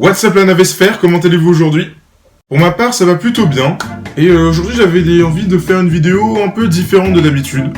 What's up la navesphère, comment allez-vous aujourd'hui? Pour ma part, ça va plutôt bien. Et aujourd'hui, j'avais envie de faire une vidéo un peu différente de d'habitude.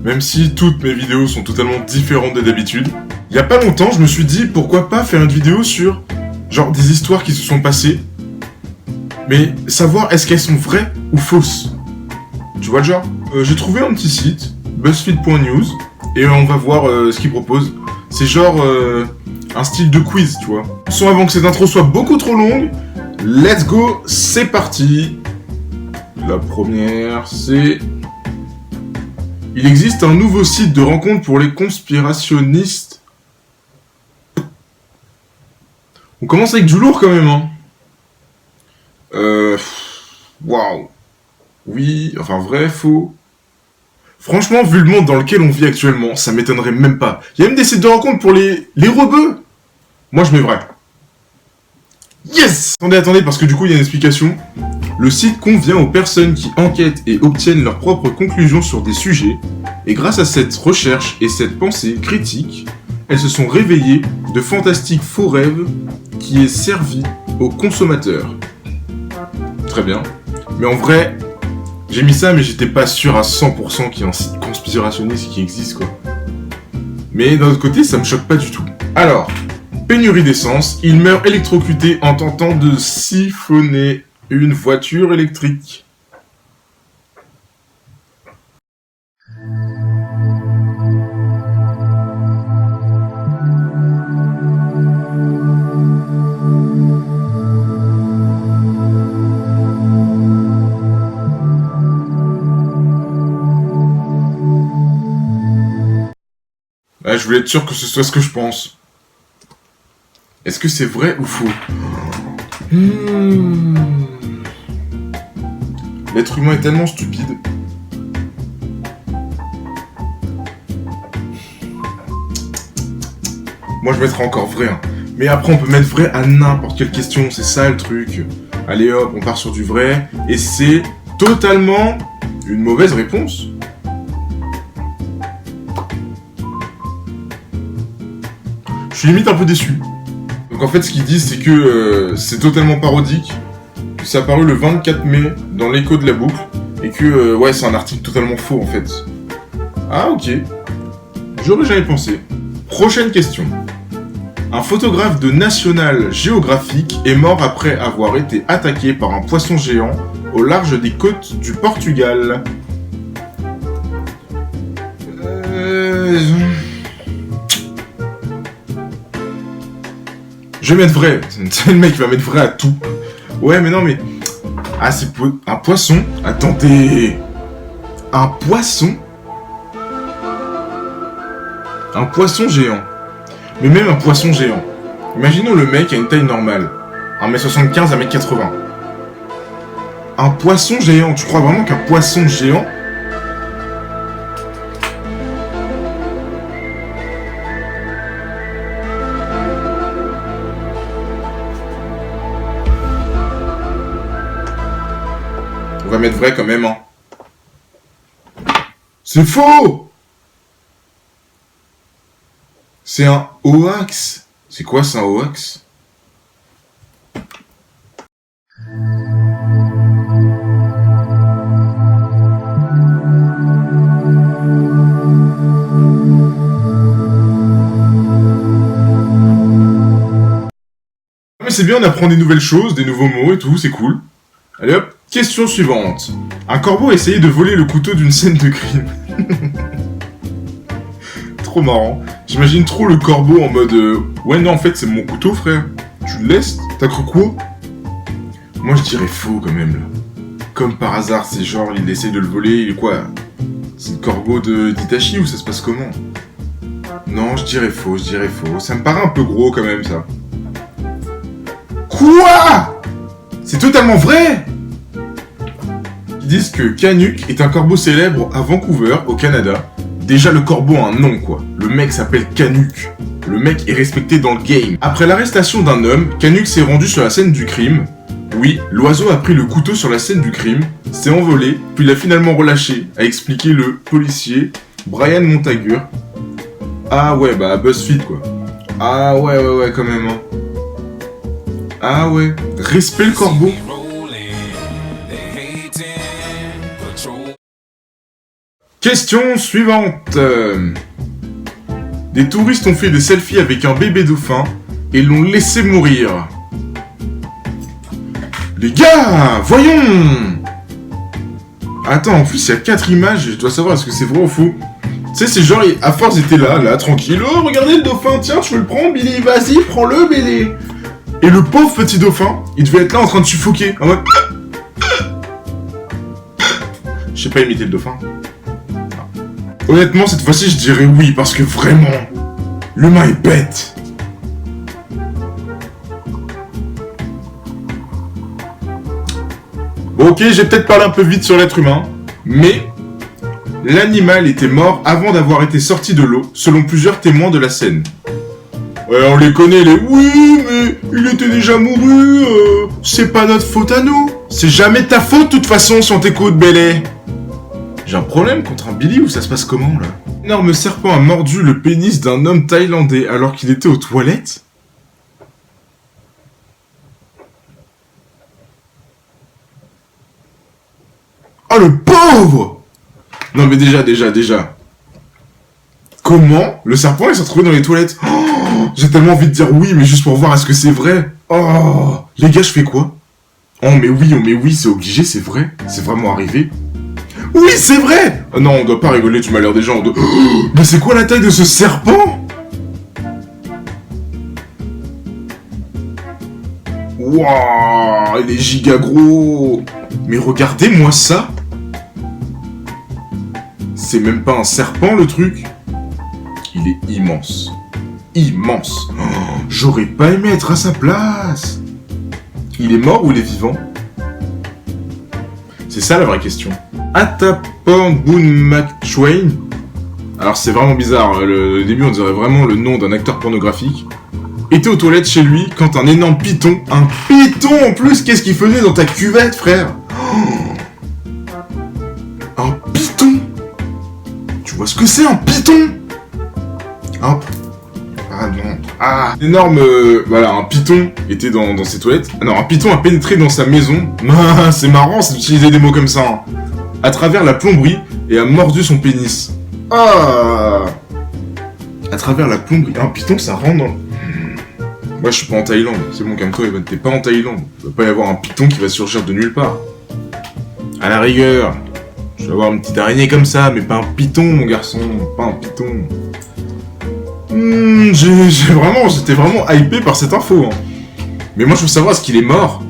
Même si toutes mes vidéos sont totalement différentes de d'habitude. Il y a pas longtemps, je me suis dit, pourquoi pas faire une vidéo sur, genre, des histoires qui se sont passées. Mais savoir est-ce qu'elles sont vraies ou fausses. Tu vois le genre? J'ai trouvé un petit site, BuzzFeed.news, et on va voir ce qu'ils proposent. C'est genre un style de quiz, tu vois. Sans avant que cette intro soit beaucoup trop longue, let's go, c'est parti. La première, c'est... Il existe un nouveau site de rencontre pour les conspirationnistes. On commence avec du lourd quand même, hein. Waouh. Oui, enfin vrai, faux. Franchement, vu le monde dans lequel on vit actuellement, ça m'étonnerait même pas. Il y a même des sites de rencontre pour les rebeux. Moi, je mets vrai. Yes! Attendez, parce que du coup, il y a une explication. Le site convient aux personnes qui enquêtent et obtiennent leurs propres conclusions sur des sujets. Et grâce à cette recherche et cette pensée critique, elles se sont réveillées de fantastiques faux rêves qui est servi aux consommateurs. Très bien. Mais en vrai... J'ai mis ça, mais j'étais pas sûr à 100% qu'il y ait un site conspirationniste qui existe, quoi. Mais d'un autre côté, ça me choque pas du tout. Alors, pénurie d'essence, il meurt électrocuté en tentant de siphonner une voiture électrique. Ah, je voulais être sûr que ce soit ce que je pense. Est-ce que c'est vrai ou faux? L'être humain est tellement stupide. Moi, je mettrais encore vrai. Hein. Mais après, on peut mettre vrai à n'importe quelle question. C'est ça le truc. Allez hop, on part sur du vrai. Et c'est totalement une mauvaise réponse. Je suis limite un peu déçu. Donc en fait, ce qu'ils disent, c'est que c'est totalement parodique, que ça a apparu le 24 mai dans l'écho de la boucle, et que, ouais, c'est un article totalement faux, en fait. Ah, ok. J'aurais jamais pensé. Prochaine question. Un photographe de National Geographic est mort après avoir été attaqué par un poisson géant au large des côtes du Portugal. Je vais mettre vrai. C'est le mec qui va mettre vrai à tout. Ouais, mais non, mais... Ah, c'est un poisson? Attendez... Un poisson? Un poisson géant. Mais même un poisson géant. Imaginons le mec a une taille normale. 1m75, 1m80. Un poisson géant. Tu crois vraiment qu'un poisson géant... On va mettre vrai quand même, hein. C'est faux! C'est un hoax. C'est quoi, c'est un hoax? Mais c'est bien, on apprend des nouvelles choses, des nouveaux mots et tout, c'est cool. Allez hop, question suivante. Un corbeau a essayé de voler le couteau d'une scène de crime. Trop marrant. J'imagine trop le corbeau en mode ouais non en fait c'est mon couteau frère. Tu le laisses? T'as cru quoi? Moi je dirais faux quand même là. Comme par hasard c'est genre il essaie de le voler, il est quoi? C'est le corbeau d'Itachi ou ça se passe comment? Non je dirais faux, Ça me paraît un peu gros quand même ça. Quoi? C'est totalement vrai! Ils disent que Canuck est un corbeau célèbre à Vancouver, au Canada. Déjà, le corbeau a un nom, quoi. Le mec s'appelle Canuck. Le mec est respecté dans le game. Après l'arrestation d'un homme, Canuck s'est rendu sur la scène du crime. Oui, l'oiseau a pris le couteau sur la scène du crime, s'est envolé, puis l'a finalement relâché, a expliqué le policier Brian Montague. Ah ouais, bah BuzzFeed, quoi. Ah ouais, quand même, hein. Ah ouais, respect le corbeau. Question suivante. Des touristes ont fait des selfies avec un bébé dauphin et l'ont laissé mourir. Les gars, voyons. Attends, en plus il y a 4 images, je dois savoir est-ce que c'est vrai ou faux. Tu sais, c'est genre, à force, ils étaient là, tranquille. Oh, regardez le dauphin, tiens, tu veux le prendre, Billy, vas-y, prends-le, Billy. Et le pauvre petit dauphin, il devait être là en train de suffoquer. En mode... Je sais pas imiter le dauphin. Honnêtement, cette fois-ci, je dirais oui, parce que vraiment, l'humain est bête. Bon, ok, j'ai peut-être parlé un peu vite sur l'être humain, mais l'animal était mort avant d'avoir été sorti de l'eau, selon plusieurs témoins de la scène. Ouais, on les connaît, les... Oui, mais il était déjà mouru, c'est pas notre faute à nous. C'est jamais ta faute, de toute façon, si on t'écoute, Bélé. J'ai un problème contre un Billy ou ça se passe comment, là? Un énorme serpent a mordu le pénis d'un homme thaïlandais alors qu'il était aux toilettes? Oh, le pauvre! Non, mais déjà. Comment le serpent s'est retrouvé dans les toilettes? Oh, j'ai tellement envie de dire oui, mais juste pour voir est-ce que c'est vrai. Oh, les gars, je fais quoi? Oh, mais oui, c'est obligé, c'est vrai. C'est vraiment arrivé. Oui, c'est vrai! Oh, non, on doit pas rigoler du malheur des gens. Oh, mais c'est quoi la taille de ce serpent? Wouah, il est giga gros. Mais regardez-moi ça. C'est même pas un serpent, le truc. Il est immense. Immense. Oh, j'aurais pas aimé être à sa place. Il est mort ou il est vivant? C'est ça la vraie question. Atapan Boone McTwain. Alors c'est vraiment bizarre. Le début on dirait vraiment le nom d'un acteur pornographique. Était aux toilettes chez lui quand un énorme python. Un python en plus. Qu'est-ce qu'il faisait dans ta cuvette, frère? Oh, un python. Tu vois ce que c'est un python? Hop. Ah non. Ah. Énorme. Voilà, un python était dans ses toilettes. Ah non, un python a pénétré dans sa maison. Ah, c'est marrant d'utiliser des mots comme ça. Hein. À travers la plomberie et a mordu son pénis. Ah. À travers la plomberie. Un python, ça rentre dans... Moi, je suis pas en Thaïlande. C'est bon, calme-toi, Evan. T'es pas en Thaïlande. Il va pas y avoir un python qui va surgir de nulle part. À la rigueur. Je vais avoir une petite araignée comme ça, mais pas un python, mon garçon. Pas un python. J'étais vraiment hypé par cette info. Hein. Mais moi, je veux savoir, est-ce qu'il est mort?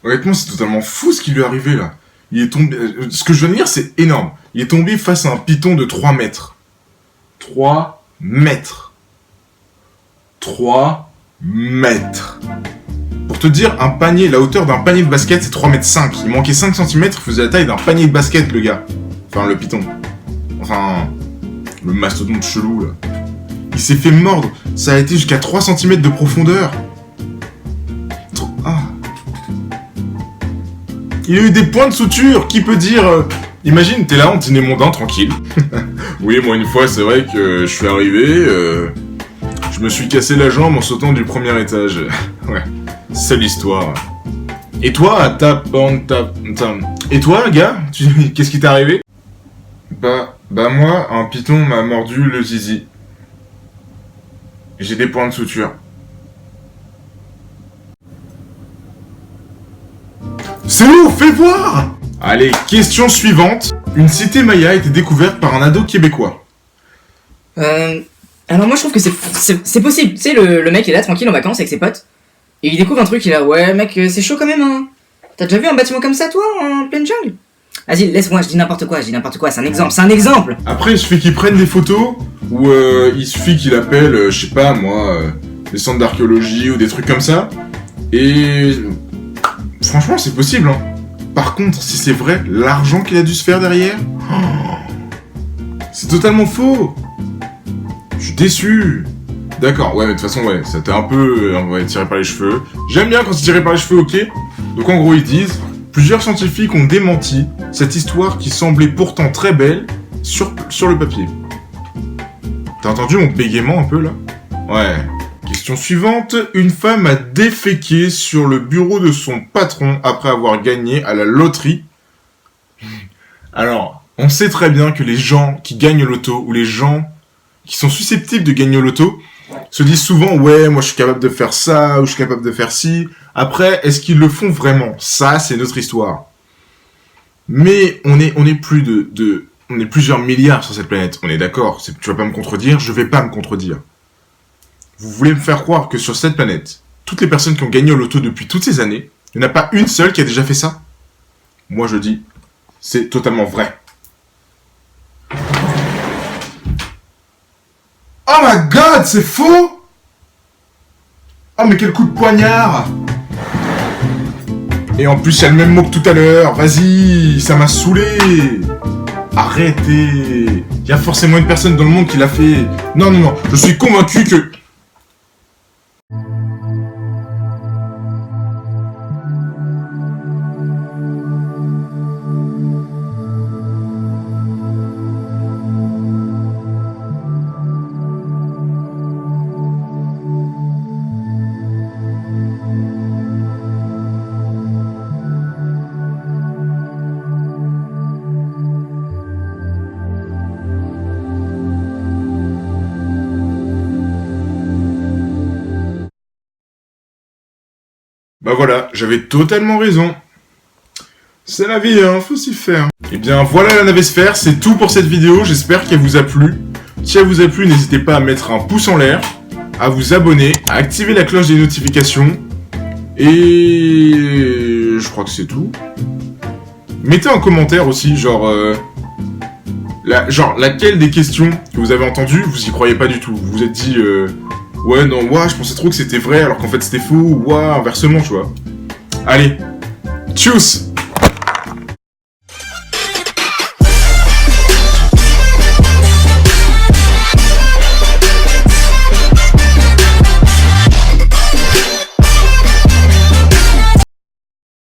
Honnêtement, c'est totalement fou ce qui lui est arrivé là. Il est tombé... Ce que je viens de dire, c'est énorme. Il est tombé face à un python de 3 mètres. 3 mètres. 3 mètres. Pour te dire, un panier, la hauteur d'un panier de basket, c'est 3 mètres 5. Il manquait 5 cm, il faisait la taille d'un panier de basket, le gars. Enfin, le python. Enfin, le mastodonte chelou, là. Il s'est fait mordre. Ça a été jusqu'à 3 cm de profondeur. Ah. Il a eu des points de suture, qui peut dire... Imagine, t'es là en dîner mondain, tranquille. Oui, moi, une fois, c'est vrai que je suis arrivé... Je me suis cassé la jambe en sautant du premier étage. Ouais, seule histoire. Et toi, Et toi, gars, qu'est-ce qui t'est arrivé? Bah moi, un python m'a mordu le zizi. J'ai des points de suture. C'est où? Fais voir! Allez, question suivante. Une cité maya a été découverte par un ado québécois. Alors moi je trouve que c'est possible. Tu sais, le mec est là tranquille en vacances avec ses potes. Et il découvre un truc, il est là, ouais mec, c'est chaud quand même, hein. T'as déjà vu un bâtiment comme ça toi, en pleine jungle? Vas-y, laisse-moi, je dis n'importe quoi, c'est un exemple. Après, il suffit qu'il prenne des photos, ou il suffit qu'il appelle, je sais pas moi, les centres d'archéologie ou des trucs comme ça. Et franchement, c'est possible, hein. Par contre, si c'est vrai, l'argent qu'il a dû se faire derrière, c'est totalement faux. Je suis déçu. D'accord, ouais, mais de toute façon, ouais, ça t'est un peu tiré par les cheveux. J'aime bien quand c'est tiré par les cheveux, ok. Donc en gros, ils disent, plusieurs scientifiques ont démenti cette histoire qui semblait pourtant très belle sur le papier. T'as entendu mon bégaiement un peu, là? Ouais. Question suivante, une femme a déféqué sur le bureau de son patron après avoir gagné à la loterie. Alors, on sait très bien que les gens qui gagnent au loto, ou les gens qui sont susceptibles de gagner au loto, se disent souvent, ouais, moi je suis capable de faire ça, ou je suis capable de faire ci. Après, est-ce qu'ils le font vraiment? Ça, c'est notre histoire. Mais on est on est plusieurs milliards sur cette planète, on est d'accord. Tu vas pas me contredire, je vais pas me contredire. Vous voulez me faire croire que sur cette planète, toutes les personnes qui ont gagné au loto depuis toutes ces années, il n'y en a pas une seule qui a déjà fait ça? Moi je dis, c'est totalement vrai. Oh my god, c'est faux! Oh mais quel coup de poignard! Et en plus, il y a le même mot que tout à l'heure. Vas-y, ça m'a saoulé. Arrêtez. Il y a forcément une personne dans le monde qui l'a fait. Non, non, non. Je suis convaincu que... Bah voilà, j'avais totalement raison. C'est la vie, hein, faut s'y faire. Et bien voilà la navesphère, c'est tout pour cette vidéo, j'espère qu'elle vous a plu. Si elle vous a plu, n'hésitez pas à mettre un pouce en l'air, à vous abonner, à activer la cloche des notifications. Et... je crois que c'est tout. Mettez en commentaire aussi, genre laquelle des questions que vous avez entendues, vous y croyez pas du tout. Vous vous êtes dit... ouais, non, je pensais trop que c'était vrai alors qu'en fait c'était faux, ou inversement, tu vois. Allez, tchuss!